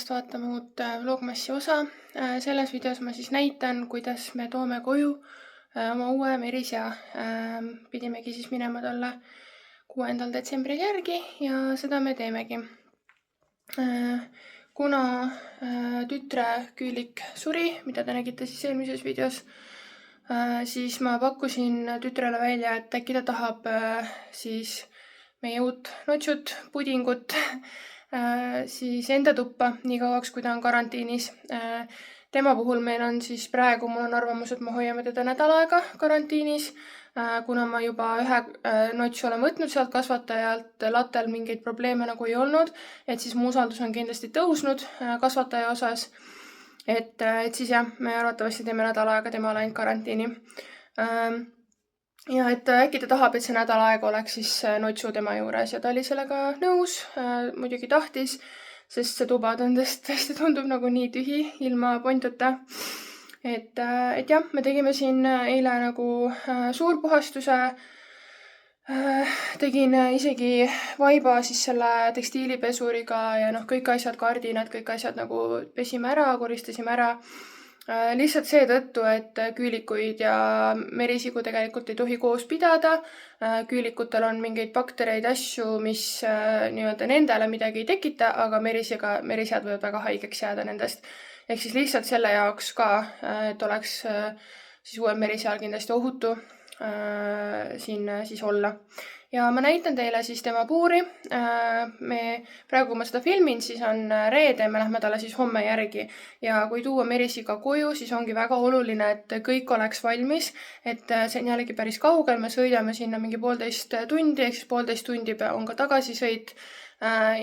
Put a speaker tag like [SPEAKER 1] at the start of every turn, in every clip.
[SPEAKER 1] tulemast vaatama uut Vlogmassi osa. Selles videos ma siis näitan, kuidas me toome koju oma uue merisea. Pidimegi siis minema talle 6. detsembril järgi ja seda me teemegi. Kuna tütre Küülik suri, mida te nägite siis eelmises videos, siis ma pakkusin tütrele välja, et äkki ta tahab siis meie uut notsut, pudingut siis enda tuppa nii kauaks, kui ta on karantiinis. Tema puhul meil on siis praegu, mul on arvamus, et me hoiame teda nädal aega karantiinis, kuna ma juba ühe notsu olen võtnud sealt kasvatajalt, lattel mingeid probleeme nagu ei olnud, et siis mu usaldus on kindlasti tõusnud kasvataja osas. Et siis jah, me arvatavasti teeme nädal aega temale ainult karantiini. Ja et äkki ta tahab, et see nädal aega oleks siis notsu tema juures ja ta oli sellega nõus, muidugi tahtis, sest see tuba tõesti tundub nagu nii tühi ilma pontuta. Et jah, me tegime siin eile nagu suurpuhastuse, tegin isegi vaiba siis selle tekstiilipesuriga ja kõik asjad, kardinad, kõik asjad nagu pesime ära, koristasime ära. Lihtsalt seetõttu, et küülikuid ja merisigu tegelikult ei tohi koos pidada. Küülikutel on mingeid baktereid, asju, mis nii-öelda nendele midagi ei tekita, aga merisead võivad väga haigeks jääda nendest. Ehk siis lihtsalt selle jaoks ka, et oleks siis uuel meriseal kindlasti ohutu siin siis olla. Ja ma näitan teile siis tema puuri. Praegu, kui ma seda filmin, siis on reede, me lähme talle siis homme järgi. Ja kui tuua merisiga koju, siis ongi väga oluline, et kõik oleks valmis. Et see on jällegi päris kaugel, me sõidame sinna mingi 1,5 tundi, ehk siis 1,5 tundi on ka tagasisõit.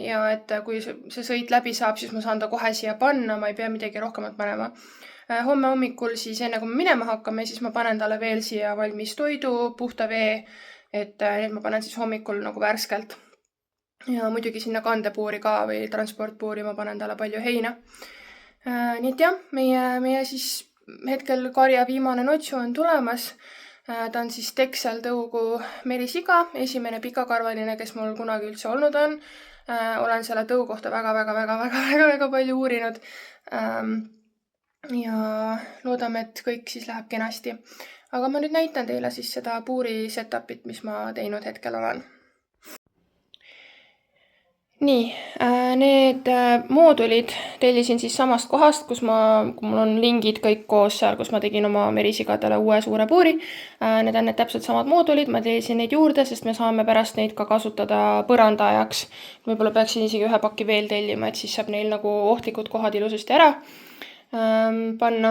[SPEAKER 1] Ja et kui see sõit läbi saab, siis ma saan ta kohe siia panna, ma ei pea midagi rohkemat panema. Homme hommikul siis enne kui me minema hakkame, siis ma panen talle veel siia valmis toidu, puhta vee, et ma panen siis hommikul nagu värskelt. Ja muidugi sinna kandepuuri ka või transportpuuri ma panen talle palju heina. Nii et jah, meie siis hetkel karja viimane notsu on tulemas. Ta on siis Texel tõugu merisiga, esimene pikakarvaline, kes mul kunagi üldse olnud on. Olen selle tõu kohta väga palju uurinud. Ja loodame, et kõik siis läheb kenasti. Aga ma nüüd näitan teile siis seda puuri setupit, mis ma teinud hetkel olen. Nii, need moodulid tellisin siis samast kohast, kus mul on lingid kõik koos seal, kus ma tegin oma merisigadele uue suure puuri. Need on need täpselt samad moodulid, ma tellisin neid juurde, sest me saame pärast neid ka kasutada põranda ajaks. Võib-olla peaksin isegi ühe paki veel tellima, et siis saab neil nagu ohtlikud kohad ilusasti ära panna.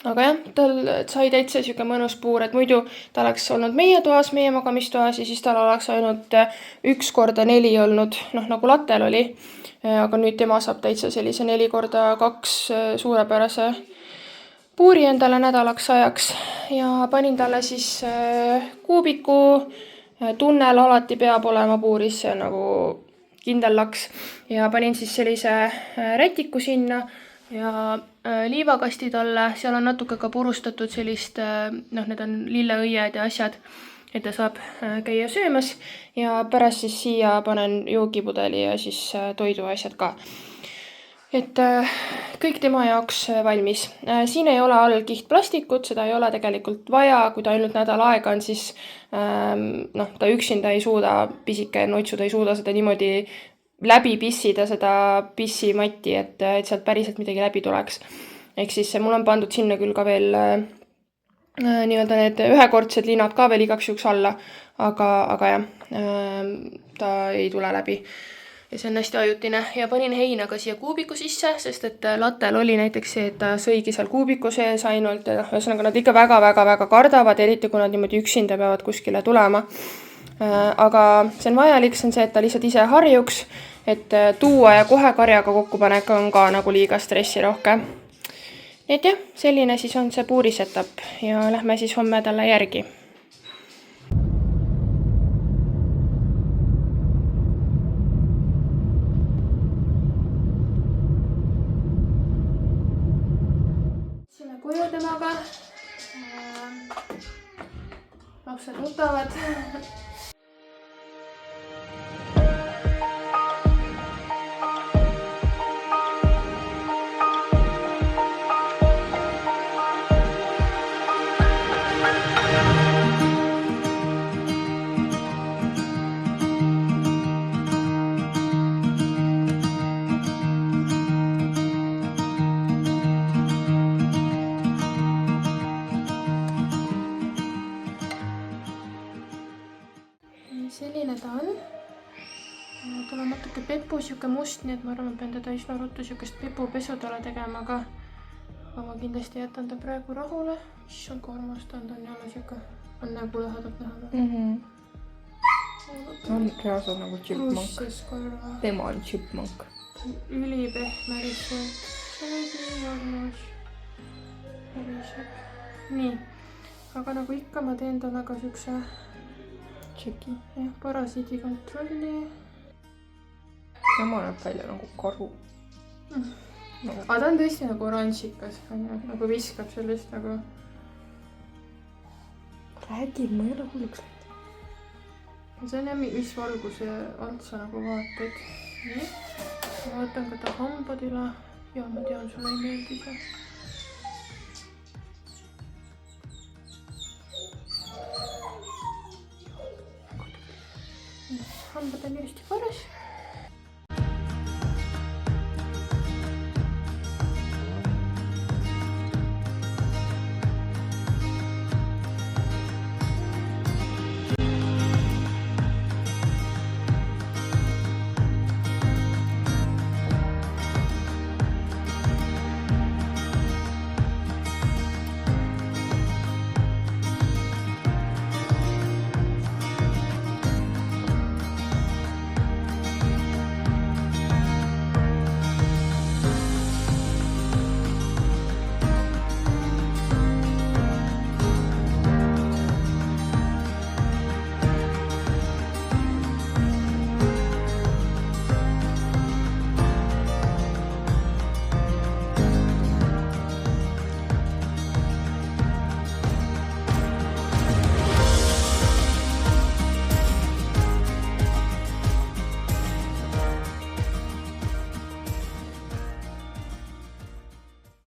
[SPEAKER 1] Aga jah, tal sai täitsa siuke mõnus puur, et muidu ta oleks olnud meie toas, meie magamistoas ja siis tal oleks ainult 1x4 olnud, nagu lattel oli. Aga nüüd tema saab täitsa sellise 4x2 suurepärase puuri endale nädalaks ajaks ja panin talle siis kuubiku, tunnel alati peab olema puuris, see on nagu kindel laks ja panin siis sellise rätiku sinna ja liivakasti talle, seal on natuke ka purustatud sellist, need on lilleõied ja asjad, et ta saab käia söömas ja pärast siis siia panen joogipudeli ja siis toiduasjad ka. Et kõik tema jaoks valmis. Siin ei ole all kihtplastikut, seda ei ole tegelikult vaja, kui ta ainult nädal aega on, siis ta üksinda ei suuda, pisike notsu ta ei suuda seda niimoodi läbi pissida seda pissimatti, et sealt päriselt midagi läbi tuleks. Ehk siis mul on pandud sinna küll ka veel nii-öelda need ühekordsed linad ka veel igaks juhuks alla, aga jah, ta ei tule läbi. Ja see on hästi ajutine. Ja panin heina ka siia kuubiku sisse, sest et lattel oli näiteks see, et ta sõigi seal kuubiku sees ainult. Ühesõnaga nad ikka väga kardavad, eriti kui nad niimoodi üksinda peavad kuskile tulema. Aga see on vajalik, see on see, et ta lihtsalt ise harjuks, et tuua ja kohe karjaga kokkupanek on ka nagu liiga stressirohke. Nii et jah, selline siis on see puuri setup ja lähme siis homme talle järgi. Läksime koju temaga. Lapsed nutavad. selline ta on. Tal on natuke pepu siuke must, nii et ma arvan, ma pean teda üsna ruttu siukest pepupesu talle tegema, aga ma kindlasti jätan ta praegu rahule. Issand, kui armas ta on jälle siuke, on nägu lähedalt näha.
[SPEAKER 2] On reaalselt nagu chipmunk. Tema on chipmunk.
[SPEAKER 1] Ülipehme lihtsalt. See on nii armas. Nii, aga nagu ikka ma teen talle ka siukse
[SPEAKER 2] Tšeki.
[SPEAKER 1] Jah, parasiidi kontrolli.
[SPEAKER 2] Tema näeb välja nagu karu.
[SPEAKER 1] Aga ta on tõesti nagu oranžikas, nagu viskab sellist nagu...
[SPEAKER 2] Räägib, ma ei ole hulluks läinud.
[SPEAKER 1] See on jah, mis valguse alt sa nagu vaatad. Nii, ma vaatan ka ta hambad üle. Ja ma tean, sulle ei meeldi see. Hambad on ilusti korras.